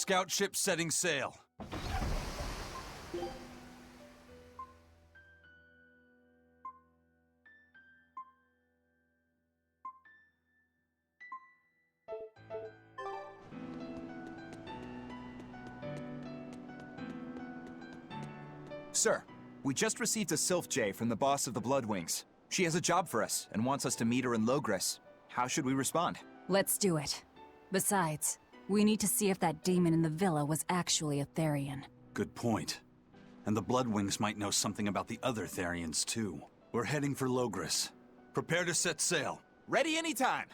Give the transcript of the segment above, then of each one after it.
Scout ship setting sail. Sir, we just received a Sylph J from the boss of the Bloodwings. She has a job for us and wants us to meet her in Logris. How should we respond? Let's do it. Besides, we need to see if that demon in the villa was actually a Therian. Good point. And the Bloodwings might know something about the other Therians, too. We're heading for Logris. Prepare to set sail. Ready anytime!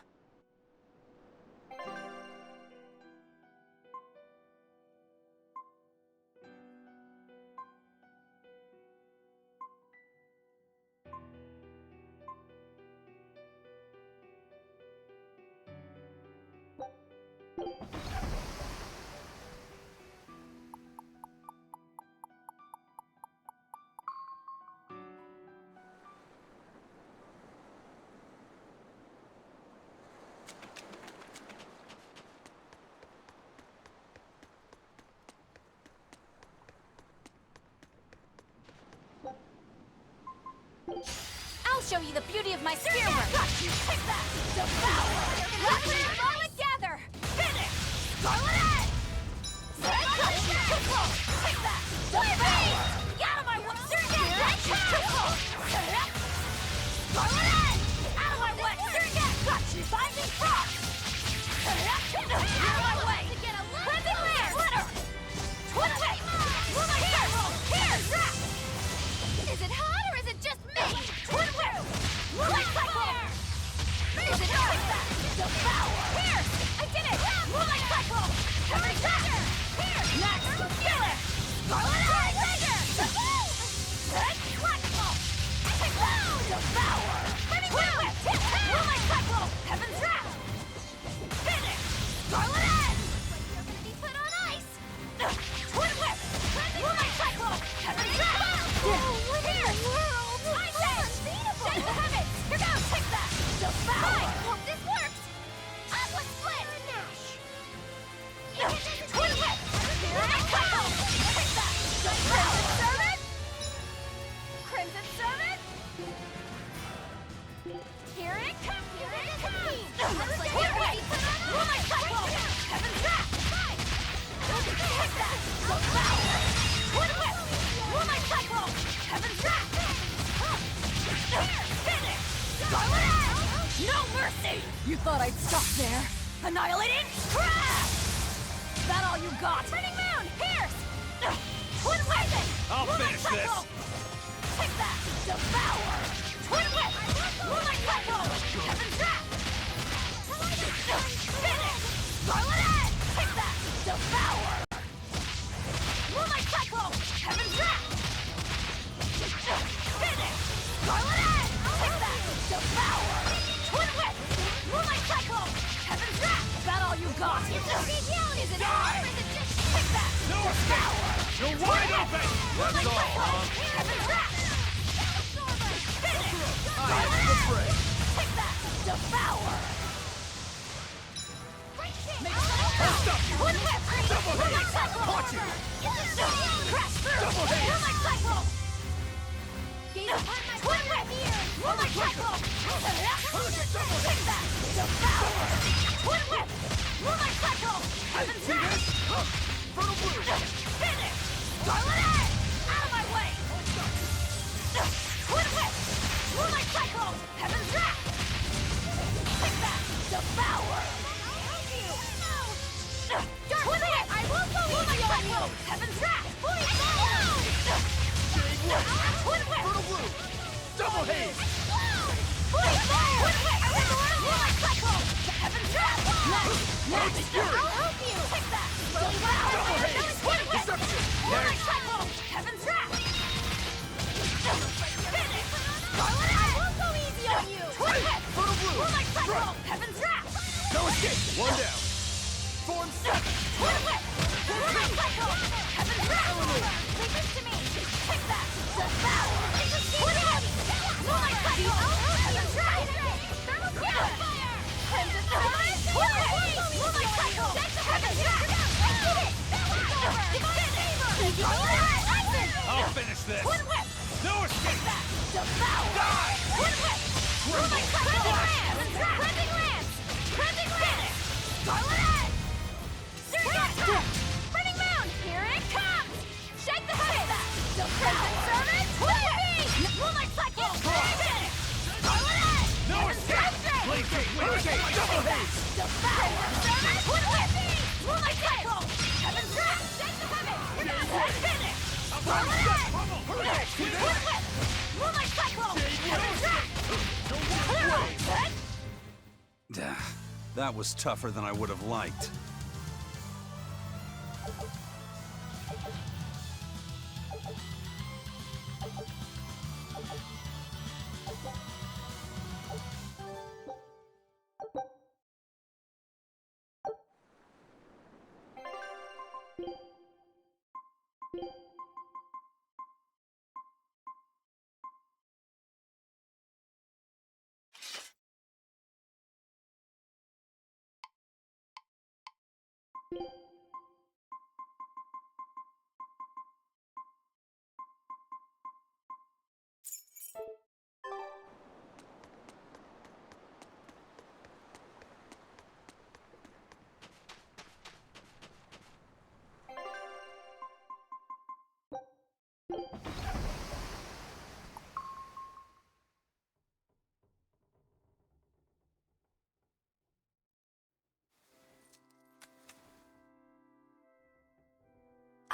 I'll show you the beauty of my spearwork! Take that! Devour! Let's fall together! Finish! Scarlet Edge! Take that! Devour! Out of my way! Scarlet Edge! Out of my way! Got you! Binding Frost! Out of my way! Cleansing Lance! Glitter! Twin Whip! Here! Zap! Is it hot or is it just me? Twin Whip! Light Cycle! Is it hot? Devour! Here! I did it! Light Cycle! Every Dagger! Here! Next! Feel it! Scarlet Eye! Dagger! Flexible! Devour! Twin Whip! Light Cycle! Heaven's Wrath! Finish! Scarlet Eye! You're gonna be put on ice! Twin Whip! Light Cycle! Heaven's Wrath! Here! I say! Shake the heavens! Here goes! Take that! Devour! Hope this works! Atlas Split! Twin Whip! Light Cycle! Take that! Devour! Servant! Crimson Servant! Here it comes! Here it comes! Twin Whip! Light Cycle! Heaven's Wrath! Take that! Devour! Twin Whip! Light Cycle! Heaven's Wrath! Finish! Scarlet Edge! No mercy! You thought I'd stop there? Annihilating Crash! That all you got? Turning Moon! Pierce! Twin Whip! I'll finish this! Take that! Devour! Twin Whip! Light Cycle! Heaven's Wrath! Finish! Scarlet Edge! Take that! Devour! Light Cycle! Heaven's Wrath! Finish! Scarlet Edge! Take that! Devour! Twin Whip! Light Cycle! Heaven's Wrath! That all you got? Is it hard or is it just... Take that! No Devour! You're wide open! Light That's all, Cycle! huh? Heaven's Wrath! Finish! I am Scarlet the Edge! prey! Take that! Devour! Stop you! Twin Whip! Double hit! Light Cycle! Caught you! Crash through! Double hit! Light Cycle! Twin Whip! Light Cycle! Take that! Devour! Twin Whip! Light Cycle! Heaven's Wrath! Fertile Blue! Finish! Scarlet Edge! Out of my way! Twin Whip! Light Cycle! Heaven's Wrath! Take that! Devour! Twin Whip! I will go easy on you! Heaven's Wrath! Twin Whip! Fertile Blue! Double haze! Twin Whip! Light Cycle! Heaven's Wrath! Next! I'll help you! Take that! Double haze! Twin Whip! Deception! Light Cycle! Heaven's Wrath! Finish! Scarlet Edge! I won't go easy on you! Twin Whip! Fertile Blue! Light Cycle! Strike! Heaven's Wrath! No escape! One down! Form 7! Twin Whip! Light Cycle! Heaven's Wrath! Leave this to me! Take that! Devour! Twin Whip! Light Cycle! Heaven's Wrath! Crimson Servant! Twin Whip! Light Cycle! Heaven's Wrath! I did it! this! Twin whip! No escape! That! Devour! Die! Twin whip! Moonlight Crescent Lance! Cleansing Lance! Cleansing Lance! Scarlet Edge! Zarica! Burning Moon! Here it comes! Shake the head! Crimson Servant! Twin whip! Moonlight Cycle! Finish! Scarlet Edge! No escape! Blade Gate! Blade Gate! Double haste! Devour! Servant! Twin whip! Moonlight Cycle! Heaven's Trap! Shake the heaven! Finish! Scarlet Edge! Twin whip! Moonlight Cycle! Heaven's Trap! That was tougher than I would have liked.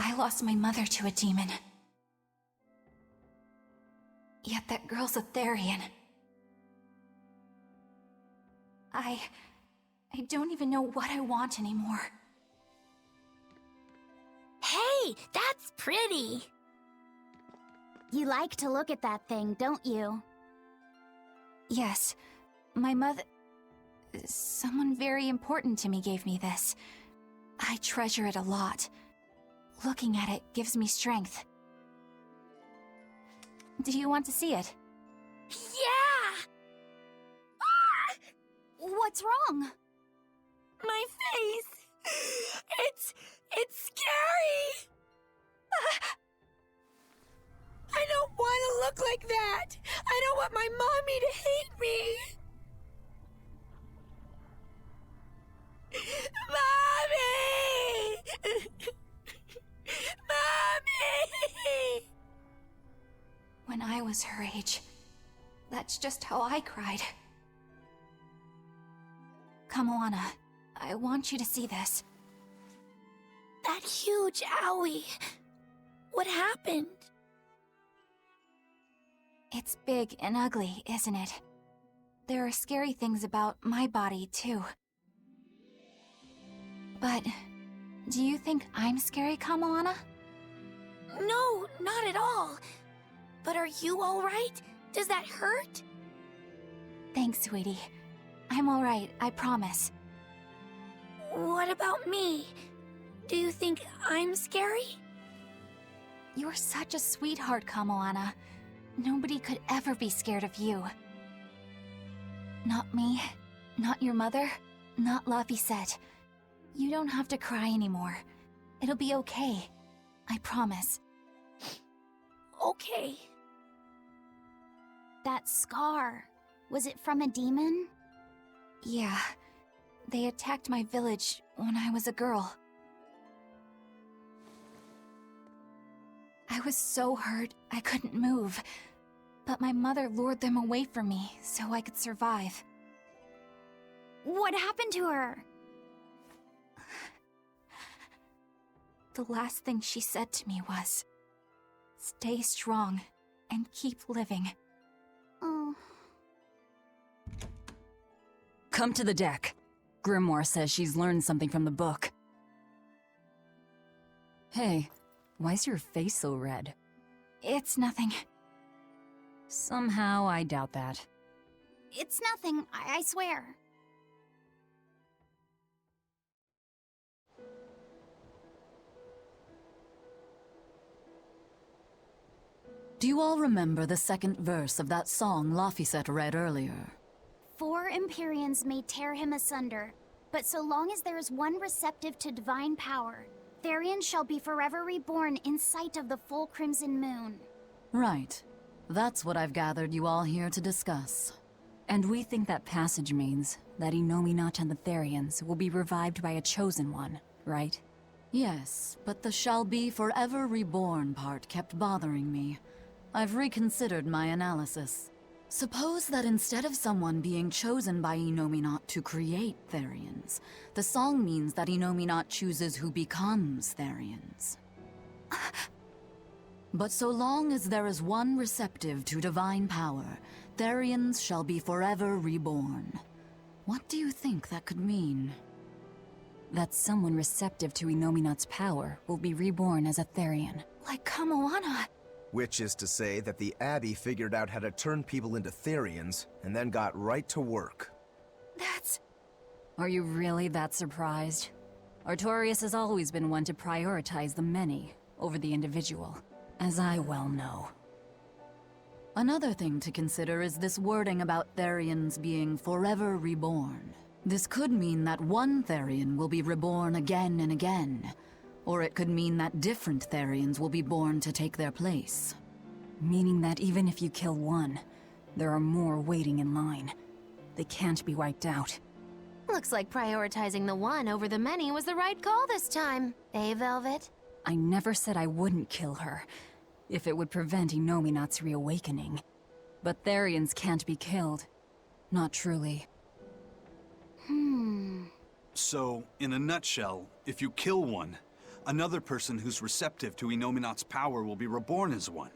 I lost my mother to a demon. Yet that girl's a Therian. I don't even know what I want anymore. Hey, that's pretty! You like to look at that thing, don't you? Yes, my mother... Someone very important to me gave me this. I treasure it a lot. Looking at it gives me strength. Do you want to see it? Yeah! Ah! What's wrong? My face! It's scary! I don't want to look like that! I don't want my mommy to hate me! Mommy! Mommy! When I was her age, that's just how I cried. Come, Moana, I want you to see this. That huge owie. What happened? It's big and ugly, isn't it? There are scary things about my body, too. But, do you think I'm scary, Kamoana? No, not at all. But are you alright? Does that hurt? Thanks, sweetie. I'm alright, I promise. What about me? Do you think I'm scary? You're such a sweetheart, Kamoana. Nobody could ever be scared of you. Not me, not your mother, not Laphicet. You don't have to cry anymore. It'll be okay. I promise. Okay. That scar, was it from a demon? Yeah. They attacked my village when I was a girl. I was so hurt, I couldn't move. But my mother lured them away from me so I could survive. What happened to her? The last thing she said to me was, "Stay strong and keep living." Oh. Come to the deck. Grimoire says she's learned something from the book. Hey, why's your face so red? It's nothing. Somehow I doubt that. It's nothing, I swear. Do you all remember the second verse of that song Laphicet read earlier? 4 Empyreans may tear him asunder, but so long as there is one receptive to divine power, Therian shall be forever reborn in sight of the full crimson moon. Right. That's what I've gathered you all here to discuss. And we think that passage means that Innominat and the Therians will be revived by a chosen one, right? Yes, but the shall be forever reborn part kept bothering me. I've reconsidered my analysis. Suppose that instead of someone being chosen by Innominat to create Therians, the song means that Innominat chooses who becomes Therians. But so long as there is one receptive to divine power, Therians shall be forever reborn. What do you think that could mean? That someone receptive to Innominat's power will be reborn as a Therian. Like Kamoana. Which is to say that the Abbey figured out how to turn people into Therians, and then got right to work. That's... Are you really that surprised? Artorias has always been one to prioritize the many over the individual, as I well know. Another thing to consider is this wording about Therians being forever reborn. This could mean that one Therian will be reborn again and again, or it could mean that different Therians will be born to take their place. Meaning that even if you kill one, there are more waiting in line. They can't be wiped out. Looks like prioritizing the one over the many was the right call this time. Eh, Velvet? I never said I wouldn't kill her, if it would prevent Innominat's reawakening. But Therians can't be killed. Not truly. So, in a nutshell, if you kill one, another person who's receptive to Innominat's power will be reborn as one.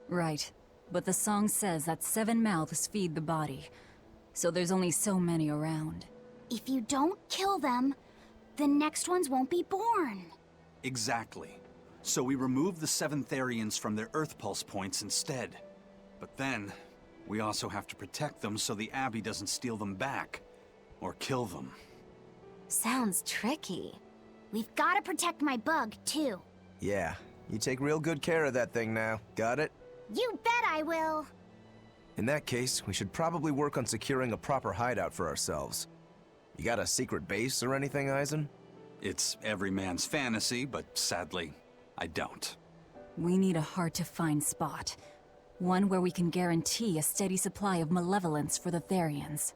Right. But the song says that 7 mouths feed the body, so there's only so many around. If you don't kill them, the next ones won't be born. Exactly. So we remove the 7 Therians from their Earth Pulse points instead. But then, we also have to protect them so the Abbey doesn't steal them back. Or kill them. Sounds tricky. We've got to protect my bug, too. Yeah, you take real good care of that thing now. Got it? You bet I will. In that case, we should probably work on securing a proper hideout for ourselves. You got a secret base or anything, Eisen? It's every man's fantasy, but sadly, I don't. We need a hard-to-find spot. One where we can guarantee a steady supply of malevolence for the Therians.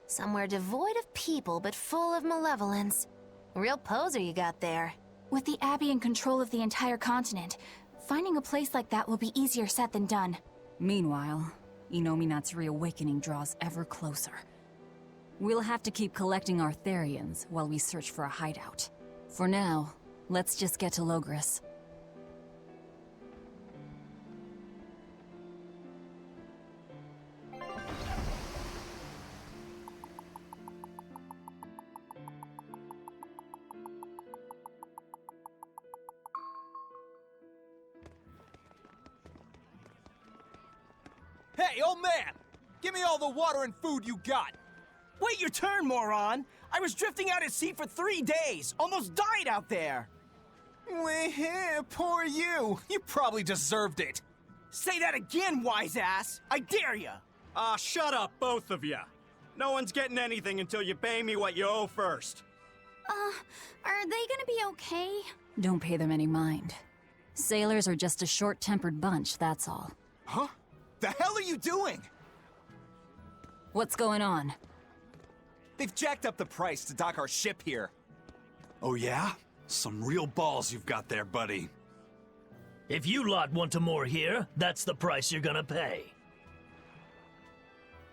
Somewhere devoid of people but full of malevolence. Real poser you got there. With the Abbey in control of the entire continent, finding a place like that will be easier said than done. Meanwhile, Innominat's reawakening draws ever closer. We'll have to keep collecting our Therians while we search for a hideout. For now, let's just get to Logris. Hey, old man! Give me all the water and food you got! Wait your turn, moron! I was drifting out at sea for 3 days! Almost died out there! Wait here, poor you! You probably deserved it! Say that again, wise ass! I dare ya! Shut up, both of you! No one's getting anything until you pay me what you owe first. Are they gonna be okay? Don't pay them any mind. Sailors are just a short-tempered bunch, that's all. Huh? The hell are you doing? What's going on? They've jacked up the price to dock our ship here. Oh yeah? Some real balls you've got there, buddy. If you lot want to moor here, that's the price you're gonna pay.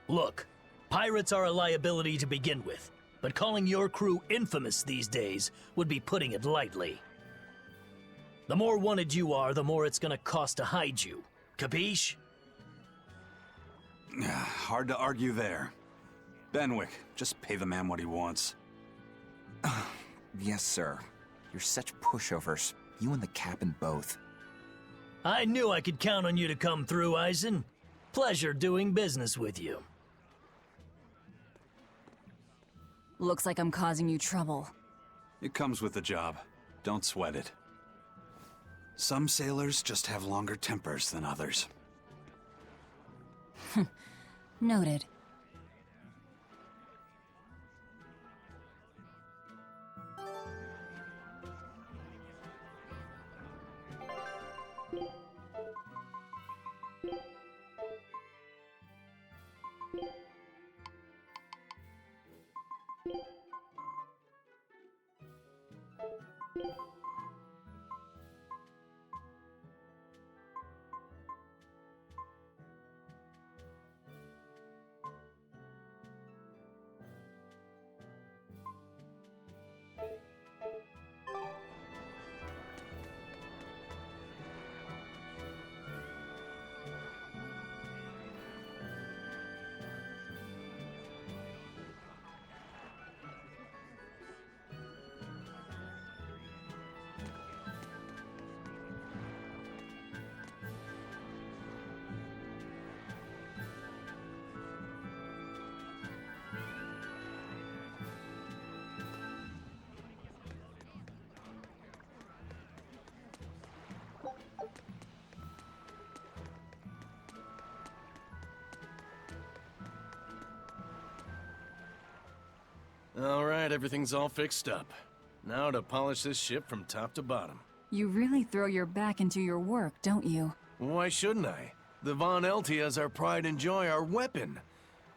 Look, pirates are a liability to begin with, but calling your crew infamous these days would be putting it lightly. The more wanted you are, the more it's gonna cost to hide you. Capiche? Hard to argue there. Benwick, just pay the man what he wants. Yes, sir. You're such pushovers. You and the captain both. I knew I could count on you to come through, Eisen. Pleasure doing business with you. Looks like I'm causing you trouble. It comes with the job. Don't sweat it. Some sailors just have longer tempers than others. Noted. All right, everything's all fixed up. Now to polish this ship from top to bottom. You really throw your back into your work, don't you? Why shouldn't I? The Von Eltia is our pride and joy, our weapon.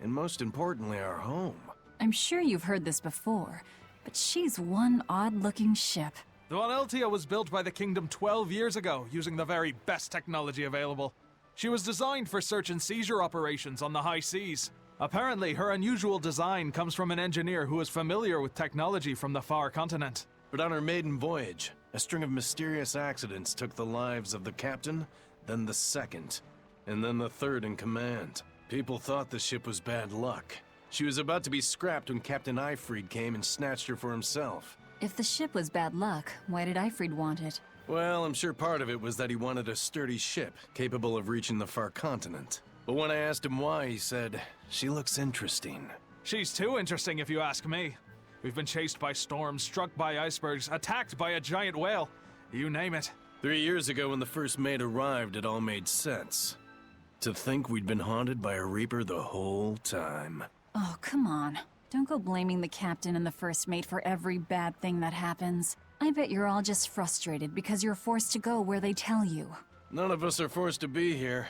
And most importantly, our home. I'm sure you've heard this before, but she's one odd-looking ship. The Von Eltia was built by the Kingdom 12 years ago, using the very best technology available. She was designed for search and seizure operations on the high seas. Apparently, her unusual design comes from an engineer who is familiar with technology from the far continent. But on her maiden voyage, a string of mysterious accidents took the lives of the captain, then the second, and then the third in command. People thought the ship was bad luck. She was about to be scrapped when Captain Eifried came and snatched her for himself. If the ship was bad luck, why did Eifried want it? Well, I'm sure part of it was that he wanted a sturdy ship, capable of reaching the far continent. But when I asked him why, he said, "She looks interesting." She's too interesting if you ask me. We've been chased by storms, struck by icebergs, attacked by a giant whale. You name it. 3 years ago when the first mate arrived, it all made sense. To think we'd been haunted by a Reaper the whole time. Oh, come on. Don't go blaming the captain and the first mate for every bad thing that happens. I bet you're all just frustrated because you're forced to go where they tell you. None of us are forced to be here.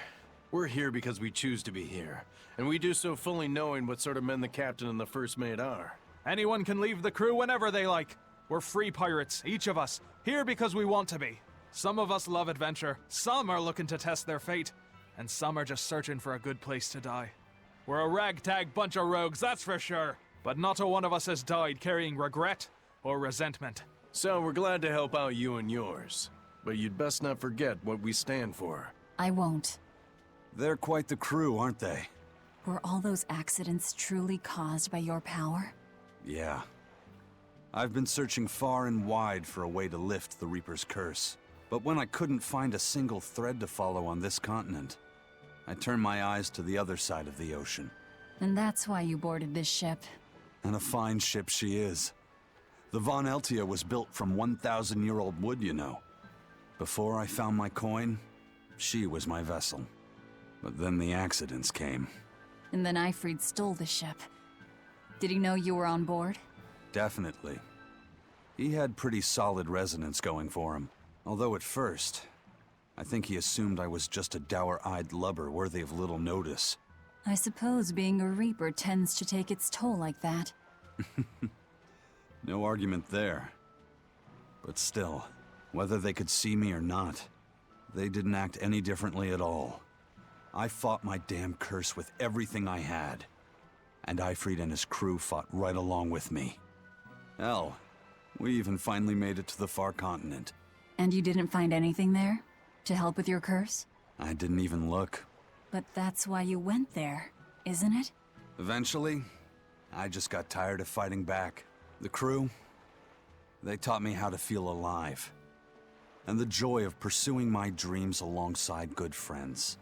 We're here because we choose to be here. And we do so fully knowing what sort of men the captain and the first mate are. Anyone can leave the crew whenever they like. We're free pirates, each of us, here because we want to be. Some of us love adventure, some are looking to test their fate, and some are just searching for a good place to die. We're a ragtag bunch of rogues, that's for sure. But not a one of us has died carrying regret or resentment. So we're glad to help out you and yours. But you'd best not forget what we stand for. I won't. They're quite the crew, aren't they? Were all those accidents truly caused by your power? Yeah. I've been searching far and wide for a way to lift the Reaper's curse. But when I couldn't find a single thread to follow on this continent, I turned my eyes to the other side of the ocean. And that's why you boarded this ship. And a fine ship she is. The Von Eltia was built from 1,000-year-old wood, you know. Before I found my coin, she was my vessel. But then the accidents came. And then Eifried stole the ship. Did he know you were on board? Definitely. He had pretty solid resonance going for him. Although at first, I think he assumed I was just a dour-eyed lubber worthy of little notice. I suppose being a Reaper tends to take its toll like that. No argument there. But still, whether they could see me or not, they didn't act any differently at all. I fought my damn curse with everything I had. And Eifried and his crew fought right along with me. Hell, we even finally made it to the far continent. And you didn't find anything there? To help with your curse? I didn't even look. But that's why you went there, isn't it? Eventually, I just got tired of fighting back. The crew, they taught me how to feel alive. And the joy of pursuing my dreams alongside good friends.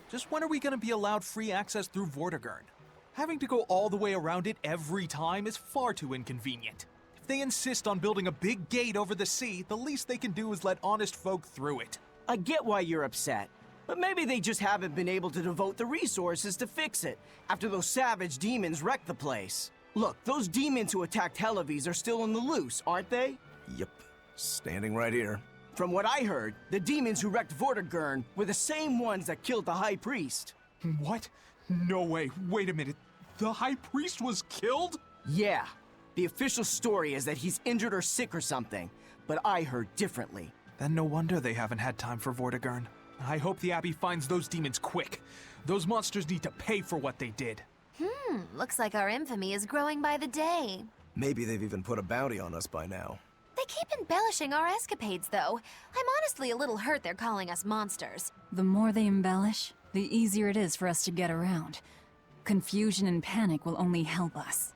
Just when are we gonna be allowed free access through Vortigern? Having to go all the way around it every time is far too inconvenient. If they insist on building a big gate over the sea, the least they can do is let honest folk through it. I get why you're upset, but maybe they just haven't been able to devote the resources to fix it after those savage demons wrecked the place. Look, those demons who attacked Helavis are still on the loose, aren't they? Yep. Standing right here. From what I heard, the demons who wrecked Vortigern were the same ones that killed the High Priest. What? No way. Wait a minute. The High Priest was killed? Yeah. The official story is that he's injured or sick or something, but I heard differently. Then no wonder they haven't had time for Vortigern. I hope the Abbey finds those demons quick. Those monsters need to pay for what they did. Looks like our infamy is growing by the day. Maybe they've even put a bounty on us by now. They keep embellishing our escapades, though. I'm honestly a little hurt they're calling us monsters. The more they embellish, the easier it is for us to get around. Confusion and panic will only help us.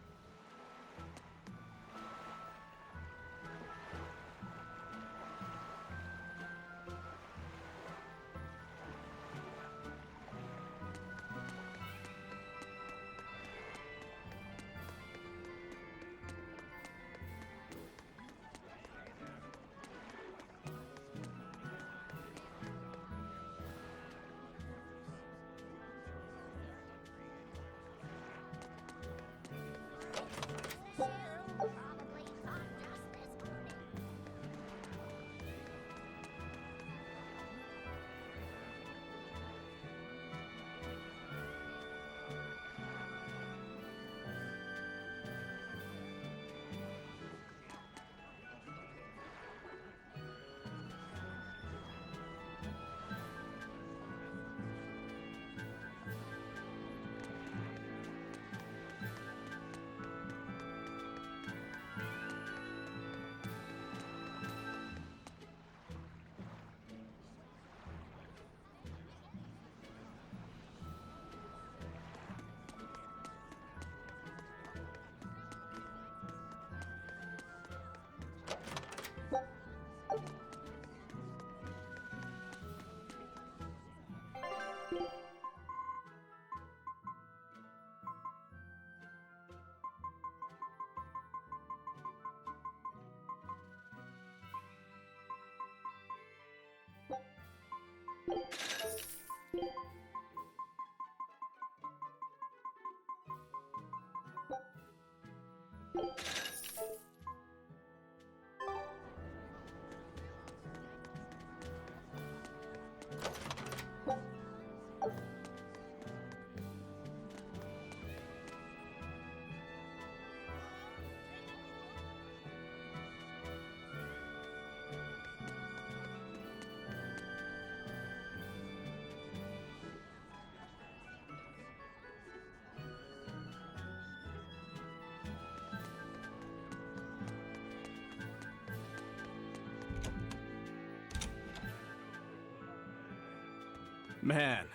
Man,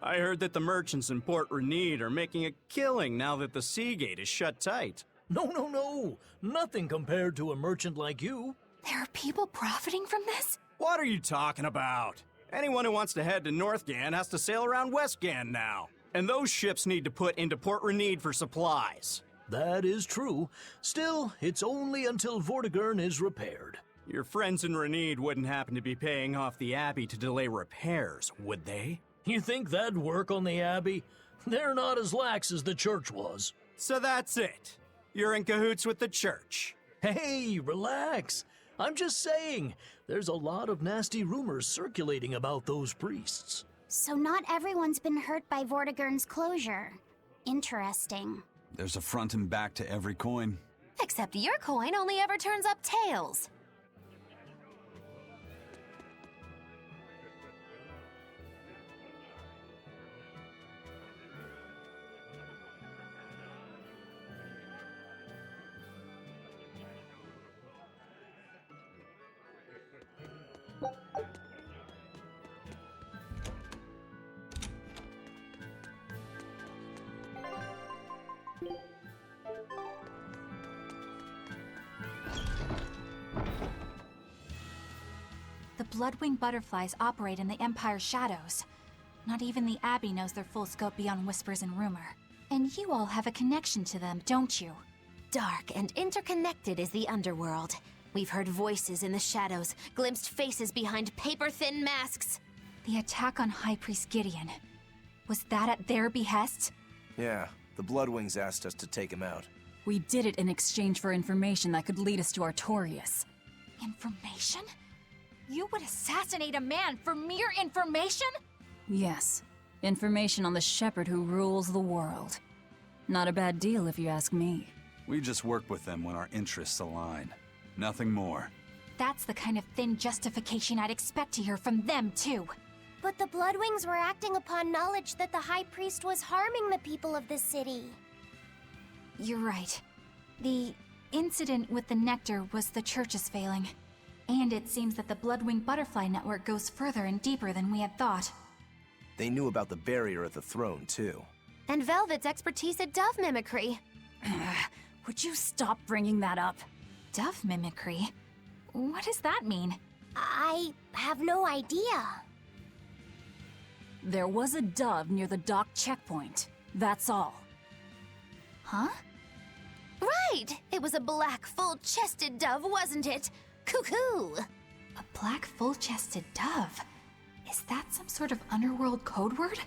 I heard that the merchants in Port Renede are making a killing now that the Sea Gate is shut tight. No. Nothing compared to a merchant like you. There are people profiting from this? What are you talking about? Anyone who wants to head to Northgan has to sail around Westgan now. And those ships need to put into Port Renede for supplies. That is true. Still, it's only until Vortigern is repaired. Your friends in Renede wouldn't happen to be paying off the Abbey to delay repairs, would they? You think that'd work on the Abbey? They're not as lax as the church was. So that's it. You're in cahoots with the church. Hey, relax. I'm just saying, there's a lot of nasty rumors circulating about those priests. So not everyone's been hurt by Vortigern's closure. Interesting. There's a front and back to every coin. Except your coin only ever turns up tails. The Bloodwing butterflies operate in the Empire's shadows. Not even the Abbey knows their full scope beyond whispers and rumor. And you all have a connection to them, don't you? Dark and interconnected is the underworld. We've heard voices in the shadows, glimpsed faces behind paper-thin masks. The attack on High Priest Gideon. Was that at their behest? Yeah, the Bloodwings asked us to take him out. We did it in exchange for information that could lead us to Artorias. Information? You would assassinate a man for mere information? Yes. Information on the shepherd who rules the world. Not a bad deal if you ask me. We just work with them when our interests align. Nothing more. That's the kind of thin justification I'd expect to hear from them, too. But the Bloodwings were acting upon knowledge that the High Priest was harming the people of the city. You're right. The incident with the nectar was the Church's failing. And it seems that the Bloodwing Butterfly Network goes further and deeper than we had thought. They knew about the barrier at the throne, too. And Velvet's expertise at dove mimicry. Would you stop bringing that up? Dove mimicry? What does that mean? I have no idea. There was a dove near the dock checkpoint. That's all. Huh? Right! It was a black, full-chested dove, wasn't it? Cuckoo! A black, full-chested dove? Is that some sort of underworld code word?